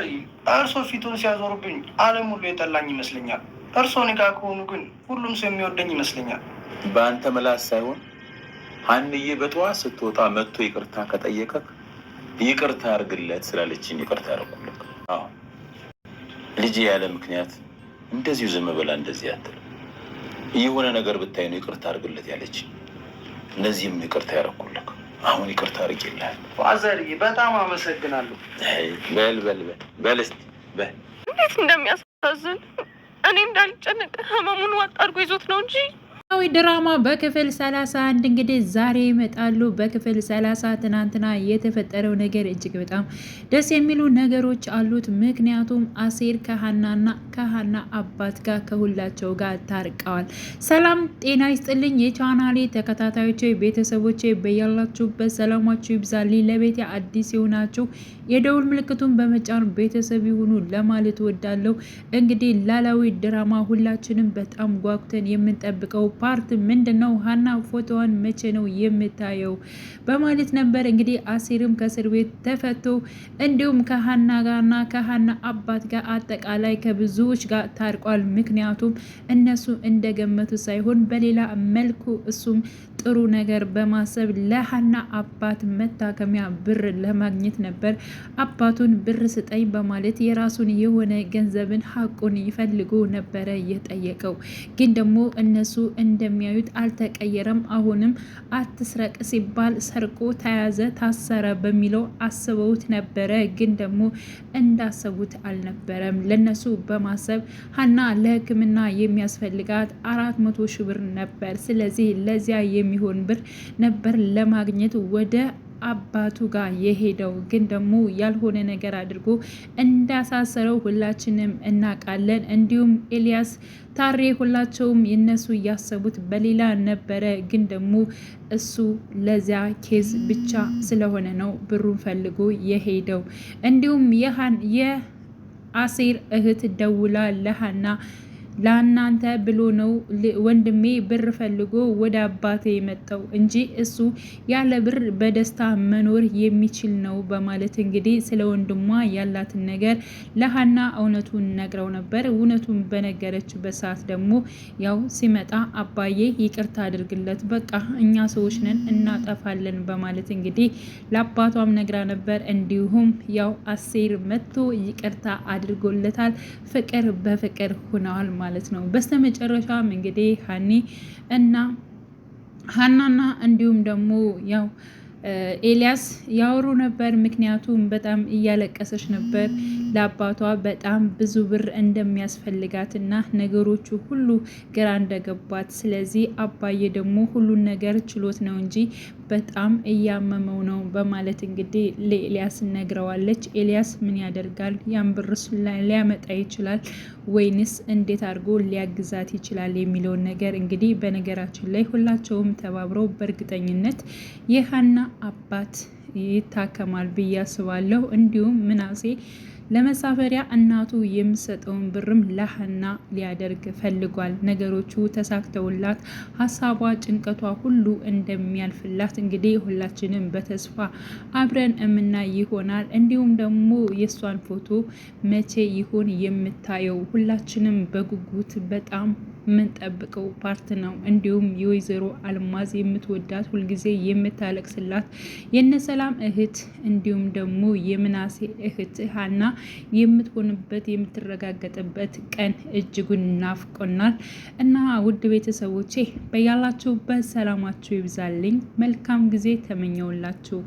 ፋዘር እርሶ ፊቱን ሲያዞሩብኝ ዓለም ሁሉ የጠላኝ ይመስለኛል። እርሶ እኔ ጋር ከሆኑ ግን ሁሉም ሰው የሚወደኝ ይመስለኛል። በአንተ ምላስ ሳይሆን ሀንዬ በጠዋት ስትወጣ መጥቶ ይቅርታ ከጠየቀክ ይቅርታ አድርግለት ስላለችኝ ይቅርታ አደረኩለት። አዎ ልጄ ያለ ምክንያት እንደዚሁ ዝም ብላ እንደዚህ አትል። የሆነ ነገር ብታይ ነው ይቅርታ አድርግለት ያለች። እነዚህም ይቅርታ ያደረኩለት። አሁን ይቅርታ አድርጌልሃል ፋዘር። በጣም አመሰግናለሁ። በል እስኪ በል። እንዴት እንደሚያሳዝን እኔ እንዳልጨነቅ ህመሙን ዋጥ አድርጎ ይዞት ነው እንጂ ኖላዊ ድራማ በክፍል 31 እንግዲህ ዛሬ ይመጣሉ። በክፍል 30 ትናንትና የተፈጠረው ነገር እጅግ በጣም ደስ የሚሉ ነገሮች አሉት። ምክንያቱም አሴር ከሀና አባት ጋር ከሁላቸው ጋር ታርቀዋል። ሰላም ጤና ይስጥልኝ የቻናሌ ተከታታዮች ቤተሰቦች፣ በያላችሁበት ሰላማችሁ ይብዛልኝ። ለቤቴ አዲስ የሆናችሁ የደውል ምልክቱን በመጫን ቤተሰብ ይሁኑ ለማለት ወዳለሁ። እንግዲህ ኖላዊ ድራማ ሁላችንም በጣም ጓጉተን የምንጠብቀው ፓርት ምንድነው? ሀና ፎቶዋን መቼ ነው የምታየው በማለት ነበር። እንግዲህ አሴርም ከእስር ቤት ተፈቶ እንዲሁም ከሀና ጋርና ከሀና አባት ጋር አጠቃላይ ከብዙዎች ጋር ታርቋል። ምክንያቱም እነሱ እንደገመቱ ሳይሆን በሌላ መልኩ እሱም ጥሩ ነገር በማሰብ ለሀና አባት መታከሚያ ብር ለማግኘት ነበር አባቱን ብር ስጠኝ በማለት የራሱን የሆነ ገንዘብን ሀቁን ይፈልጉ ነበረ የጠየቀው። ግን ደግሞ እነሱ እንደሚያዩት አልተቀየረም። አሁንም አትስረቅ ሲባል ሰርቆ ተያዘ፣ ታሰረ በሚለው አስበውት ነበረ። ግን ደግሞ እንዳሰቡት አልነበረም። ለነሱ በማሰብ ሀና ለሕክምና የሚያስፈልጋት 400 ሺህ ብር ነበር። ስለዚህ ለዚያ የሚሆን ብር ነበር ለማግኘት ወደ አባቱ ጋር የሄደው። ግን ደግሞ ያልሆነ ነገር አድርጎ እንዳሳሰረው ሁላችንም እናውቃለን። እንዲሁም ኤልያስ ታሬ ሁላቸውም የነሱ እያሰቡት በሌላ ነበረ። ግን ደግሞ እሱ ለዚያ ኬዝ ብቻ ስለሆነ ነው ብሩን ፈልጎ የሄደው። እንዲሁም የአሴር እህት ደውላ ለሀና ለእናንተ ብሎ ነው ወንድሜ ብር ፈልጎ ወደ አባቴ የመጣው እንጂ እሱ ያለ ብር በደስታ መኖር የሚችል ነው በማለት እንግዲህ ስለ ወንድሟ ያላትን ነገር ለሀና እውነቱን ነግረው ነበር። እውነቱን በነገረችበት ሰዓት ደግሞ ያው ሲመጣ አባዬ ይቅርታ አድርግለት፣ በቃ እኛ ሰዎች ነን እናጠፋለን በማለት እንግዲህ ለአባቷም ነግራ ነበር። እንዲሁም ያው አሴር መጥቶ ይቅርታ አድርጎለታል። ፍቅር በፍቅር ሆነዋል ማለት ነው። በስተመጨረሻም እንግዲህ ሀናና እንዲሁም ደግሞ ያው ኤልያስ ያወሩ ነበር። ምክንያቱም በጣም እያለቀሰች ነበር። ለአባቷ በጣም ብዙ ብር እንደሚያስፈልጋትና ነገሮቹ ሁሉ ግራ እንደገባት፣ ስለዚህ አባዬ ደግሞ ሁሉን ነገር ችሎት ነው እንጂ በጣም እያመመው ነው በማለት እንግዲህ ለኤልያስ ነግረዋለች። ኤልያስ ምን ያደርጋል? ያን ብር ሊያመጣ ይችላል ወይንስ እንዴት አድርጎ ሊያግዛት ይችላል የሚለውን ነገር እንግዲህ በነገራችን ላይ ሁላቸውም ተባብረው በእርግጠኝነት የሀና አባት ይታከማል ብዬ አስባለሁ። እንዲሁም ምናሴ ለመሳፈሪያ እናቱ የምሰጠውን ብርም ለሀና ሊያደርግ ፈልጓል። ነገሮቹ ተሳክተውላት ሀሳቧ ጭንቀቷ ሁሉ እንደሚያልፍላት እንግዲህ ሁላችንም በተስፋ አብረን የምናይ ይሆናል። እንዲሁም ደግሞ የእሷን ፎቶ መቼ ይሆን የምታየው? ሁላችንም በጉጉት በጣም የምንጠብቀው ፓርት ነው። እንዲሁም የወይዘሮ አልማዝ የምትወዳት ሁልጊዜ የምታለቅስላት የነሰላም እህት እንዲሁም ደግሞ የምናሴ እህት ሀና የምትሆንበት የምትረጋገጥበት ቀን እጅጉን ናፍቆናል እና ውድ ቤተሰቦቼ በያላችሁበት ሰላማችሁ ይብዛልኝ። መልካም ጊዜ ተመኘውላችሁ።